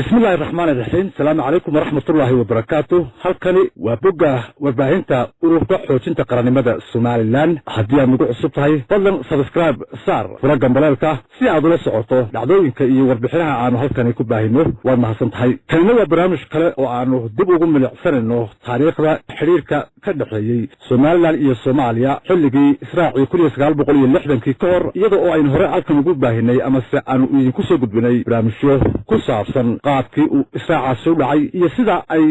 بسم الله الرحمن الرحيم. السلام عليكم ورحمة الله وبركاته. halkani waa bogga warbaahinta ururka xoojinta qaranimada Soomaaliland. haddii aad nagu cusub tahay fadlan subscribe saar fura gambaleelka si aad ula socoto dhacdooyinka iyo warbixinaha aanu halkani ku baahino. waad mahadsan tahay. kanina waa barnaamij kale oo aanu dib ugu milicsanayno taariikhda xiriirka ka dhaxeeyay Soomaaliland iyo Soomaaliya xilligii Israaciil 1960 ka hor, iyadoo oo aynu hore halkan ugu baahinay ama se aanu idinku soo gudbinay barnaamijyo ku saabsan qaabkii uu Israaciil soo dhacay iyo sida ay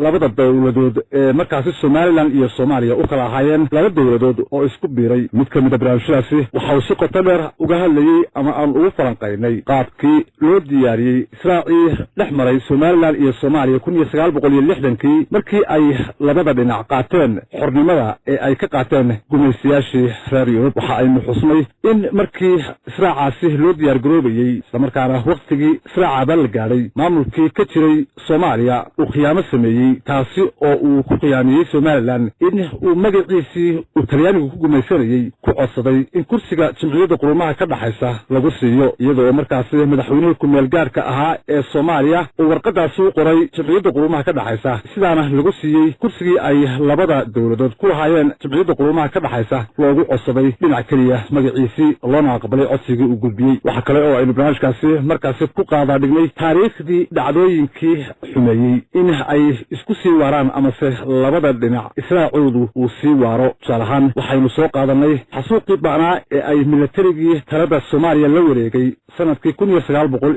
labada dawladood ee markaasi Soomaaliland iyo Soomaaliya u kala ahaayeen laba dawladood oo isku biiray. mid ka mid ah barnaamijyadaasi waxa uu si qoto dheer uga hadlayay ama aan ugu falanqaynay qaabkii loo diyaariyey Israaciil dhex maray Soomaaliland iyo Soomaaliya 1960 markii ay labada dhinac qaateen xornimada ee ay ka qaateen gumaysiyaashii reer Yurub. waxa aynu xusnay in markii Israaciil loo diyaar garoobayay isla markaana waqtigii Israaciil la gaadhay maamulkii ka jiray Soomaaliya uu khiyaamo sameeyey, taasi oo uu ku khiyaamiyey Soomaaliland in uu magaciisii uu Talyaanigu ku gumaysanayay ku codsaday in kursiga Jamhuuriyadda Quruumaha ka dhaxaysa lagu siiyo, iyadoo markaasi madaxweynihii ku meel gaarka ahaa ee Soomaaliya uu warqadaasi u qoray Jamhuuriyadda Quruumaha ka dhaxaysa, sidaana lagu siiyey kursigii ay labada dawladood ku lahaayeen Jamhuuriyadda Quruumaha ka dhaxaysa loogu codsaday dhinac keliya magaciisii loona aqbalay codsigii uu gudbiyey. waxa kale oo aynu barnaamijkaasi markaasi ku qaadaa dhignay taariikhdii dhacdooyinkii xumeeyey in ay isku sii waaraan amase labada dhinac Israaciildu uu sii waaro. tusaale ahaan waxaynu soo qaadanay xasuuqii ba'naa ee ay militarigii talada Soomaaliya la wareegay sanadkii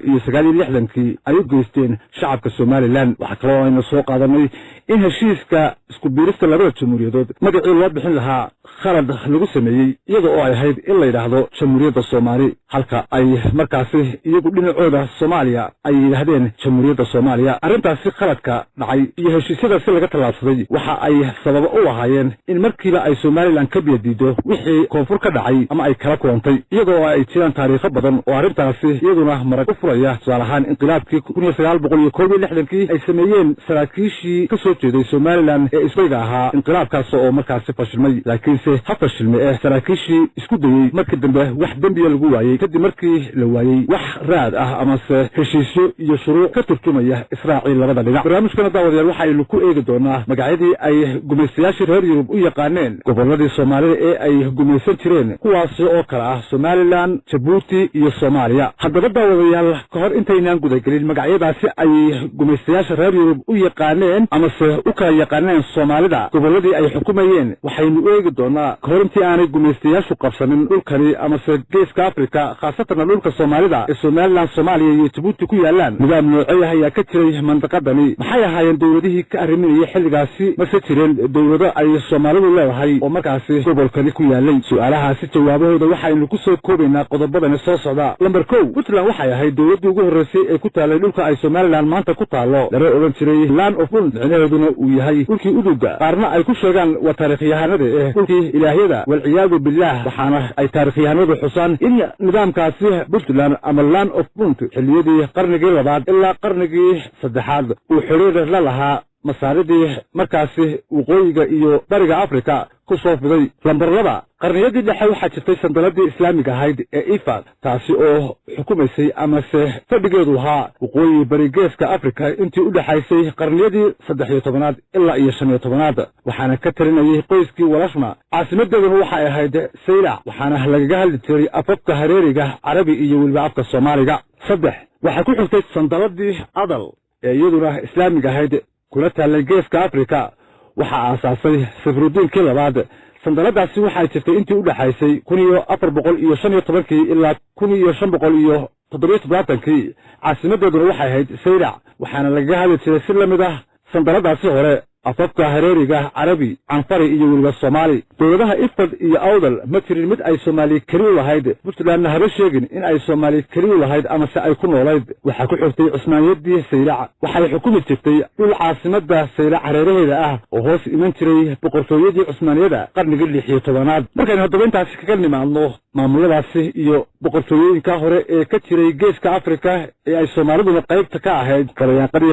1960 ay u geysteen shacabka Soomaaliland. waxa kale oo aynu soo qaadanay in heshiiska isku biirista labada jamhuuriyadood magacii loo bixin lahaa khalad lagu sameeyey, iyada oo ay ahayd in la yidhaahdo Jamhuuriyadda Soomaali, halka ay markaasi iyagu dhinacooda Soomaaliya ay yidhaahdeen Jamhuuriyadda Soomaaliya. arrintaasi khaladka dhacay iyo heshiisyadaasi laga tallaabsaday waxa ay sabab u ahaayeen in markiiba ay Soomaaliland ka biyadiido wixii koonfur ka dhacay ama ay kala kulantay, iyadoo ay jiraan taariikho badan oo arrintaasi iyaduna marag u furaya. tusaale ahaan inqilaabkii 1961 ay sameeyeen saraakiishii ka soo jeeday Soomaaliland ee isbayga ahaa, inqilaabkaas oo markaasi fashilmay, laakiinse ha fashilme saraakiishii isku dayey markii dambe wax dembiya lagu waayey kadib markii la waayey wax raad ah amase heshiisyo iyo shuruuc ka turjumaya Israaciil labada dhinac. barnaamijkana daawadayaal waxaynu ku eegi doonaa magacyadii ay gumaystayaashii reer Yurub u yaqaaneen gobolladii Soomaalida ee ay gumaysan jireen, kuwaasi oo kala ah Somaliland, Djibouti iyo Soomaaliya. haddaba daawadayaal, ka hor intaynaan gudagelin magacyadaasi ay gumaystayaasha reer Yurub u yaqaaneen amase u kala yaqaaneen Soomaalida gobolladii ay xukumayeen, waxaynu eegi doonaa ka hor intii aanay gumaystayaashu qabsanin dhulkani amase geeska Afrika, khaasatan dhulka Soomaalida ee Somaliland, Soomaaliya iyo Djibouti ku yaalaan. nidaam noocyo ayaa ka jiray mandaqadani. maxay ahaayeen dawladihii ka arriminayay xilligaasi? mase jireen dawlado ay Soomaalidu leedahay oo markaasi gobolkani ku yaalay? su'aalahaasi jawaabahooda waxaynu ku soo koobaynaa qodobadani soo socda. lambar 1, Puntland waxay ahayd dawladdii ugu horreysay ee ku taalay dhulka ay Somaliland maanta ku taalo, lana odhan jiray Land of Punt, micnaheeduna uu yahay dhulkii uduga. qaarna ay ku sheegaan waa taariikhyahanada dhulkii ilaahyada walciyaadu billaah, waxaana ay taariikhyahanadu xusaan in nidaamkaasi Puntland ama Land of Punt xilliyadii qarnigii 2 ilaa qarnigii 3 uu xiriir la lahaa masaaridii markaasi waqooyiga iyo bariga Afrika ku soo fiday. lambar 2, qarniyadii dhexe waxaa jirtay sandaladii islaamiga ahayd ee Ifad, taasi oo xukumaysay amase fadhigeedu ahaa waqooyi bari geeska Afrika intii u dhaxaysay qarniyadii 13 ilaa 15, waxaana ka talinayay qoyskii Walashma. caasimadeeduna waxay ahayd Saylac, waxaana lagaga hadli jiray afafka Hareeriga, Carabi iyo weliba afka Soomaaliga. 3, waxaa ku xigtay sandaladii Adal ee iyaduna islaamiga ahayd kula taalay geeska Afrika. waxaa aasaasay Safrudiinkii labaad. sandaladaasi waxay jirtay intii u dhaxaysay 1415 ilaa 1577. caasimadeeduna waxay ahayd Saylac, waxaana lagaga hadli jiray si la mid ah sandaladaasi hore afafka Hareeriga, Carabi, Canfari iyo weliba Soomaali. dawladaha Ifad iyo Awdal ma jirin mid ay Soomaali keli u lahayd. Puntlandna haba sheegin in ay Soomaali keli u lahayd amase ay ku noolayd. waxaa ku xigtay Cusmaaniyadii Saylac, waxay xukumi jirtay dhul caasimada Saylac hareeraheeda ah oo hoos iman jiray boqortooyadii Cusmaaniyada qarnigii 16aad. markaynu haddaba intaasi kaga nimaadno maamuladaasi iyo boqortooyooyinka hore ee ka jiray geeska Afrika ee ay Soomaaliduna qaybta ka ahayd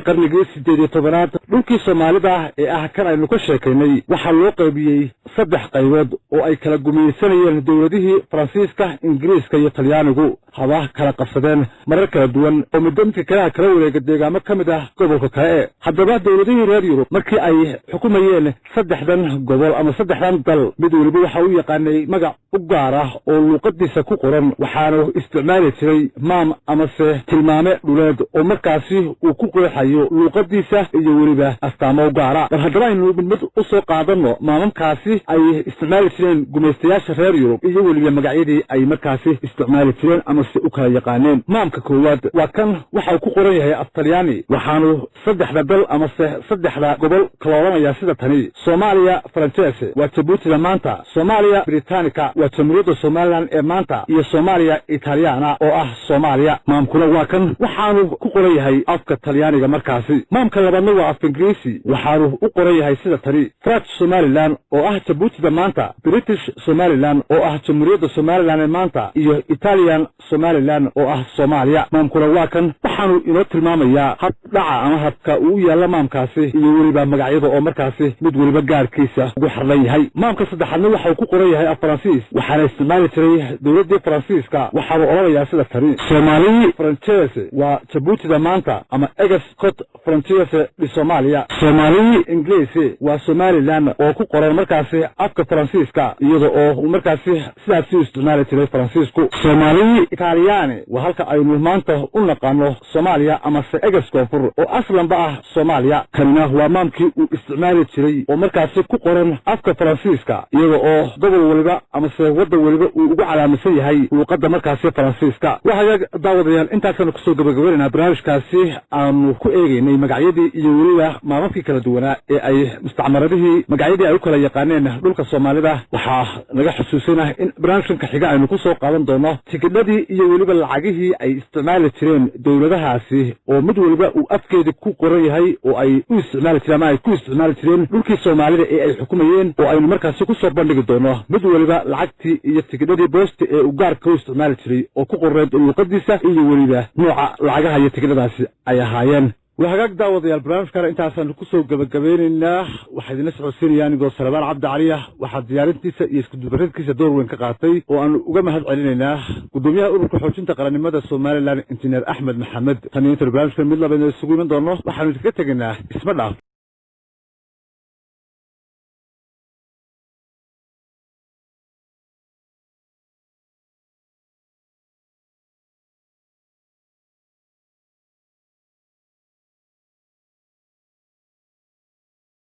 qarnigii 18aad, dhulkii Soomaalida kan aynu ka sheekaynay waxaa loo qaybiyey 3 qaybood oo ay kala gumaysanayeen dawladihii Faransiiska, Ingiriiska iyo Talyaanigu haba kala qabsadeen marar kala duwan oo midda kala wareegay deegaamo kamid ah gobolka kale. haddaba dawladihii reer Yurub markii ay xukumayeen 3dan gobol ama 3dan dal mid waliba waxa uu yaqaanay magac u gaar ah oo luqadiisa ku qoran waxaana isticmaali jiray maam ama se tilmaame dhuleed oo markaasi uu ku qeexayo luqadiisa iyo waliba astaamo gaar ah. haddaba aynu mid u soo qaadano maamamkaasi ay isticmaali jireen gumaystayaasha reer Yurub iyo waliba magacyadii ay markaasi isticmaali jireen ama se u kala yaqaaneen. maamka koowaad waa kan waxa uu ku qoran yahay af-Talyaani waxaanu 3 dal ama se 3 gobol kala oranaya sida tani: Soomaaliya Faransiis waa Djibouti maanta, Soomaaliya Britannica waa Jamhuuriyadda Somaliland ee maanta, iyo Soomaaliya Italiana oo ah Soomaaliya. maamkuna waa kan waxaanu ku qoran yahay afka Talyaaniga markaasi. maamka labaadna waa af Ingiriisi waxaanu u qoran yahay sida tani: French Somaliland oo ah Djibouti maanta, British Somaliland oo ah Jamhuuriyadda Somaliland ee maanta, iyo Italian Somaliland oo ah Soomaaliya. maamkuna waa kan waxaanu inoo tilmaamayaa hab dhaca ama habka uu yaala maamkaasi iyo waliba magacyada oo markaasi mid waliba gaarkiisa ugu xarlan yahay. maamka saddexaadna waxa uu ku qoran yahay af Faransiis waxaana isticmaali jiray dawladda Faransiiska waxaanu oranayaa sida tani: Soomaali Faransiis waa Djibouti maanta ama Ex-Côte Française de Somalia. Soomaali Ingiriisi waa Somaliland oo ku qoran markaasi afka Faransiiska iyada oo markaasi sidaas u isticmaali jiray Faransiisku. Soomaali Italiyaani waa halka aynu maanta u naqaano Soomaaliya ama se Ex-Koonfur oo aslanba ah Soomaaliya. kanina waa maamkii uu isticmaali jiray oo markaasi ku qoran afka Faransiiska iyada oo gobol waliba ama se waddan waliba uu ugu calaamsan yahay luqadda markaasi Faransiiska. waxaa daawadayaal intaasna ku soo gabagabeynaa barnaamijkaasi aanu ku eegaynay magacyadii iyo waliba maamulkii kala duwanaa ee ay mustacmaradihii magacyadii ay u kala yaqaaneen dhulka Soomaalida. waxaa naga xusuusinaa in barnaamijka xiga aynu ku soo qaadan doono tigidhadii iyo waliba lacagihii ay isticmaali jireen dawladahaasi oo mid waliba uu afkeeda ku qoran yahay oo ay u isticmaali jireen ama ay ku isticmaali jireen dhulkii Soomaalida ee ay xukumayeen oo aynu markaasi ku soo bandhigi doono mid waliba lacagtii iyo tigidhadii boosta ee uu gaarka u isticmaali jiray oo ku qoreed luqadiisa iyo waliba nooca lacagaha iyo tigidhadaasi ay ahaayeen. وهاجاك داود يا البرنامج كان انت عشان كسو جبجبيننا واحد الناس عسيري يعني جو سلمان عبد عليه واحد زيارتي يسكت بريدكيس دور وين كقاطي وان وجمع هذا علينا قدوميها أوروبا حوشين تقرأني مدى الصومالي لان انجنير أحمد محمد ثاني البرنامج كان مدلا بين السوق من دونه وحنو تكتجنا اسم الله.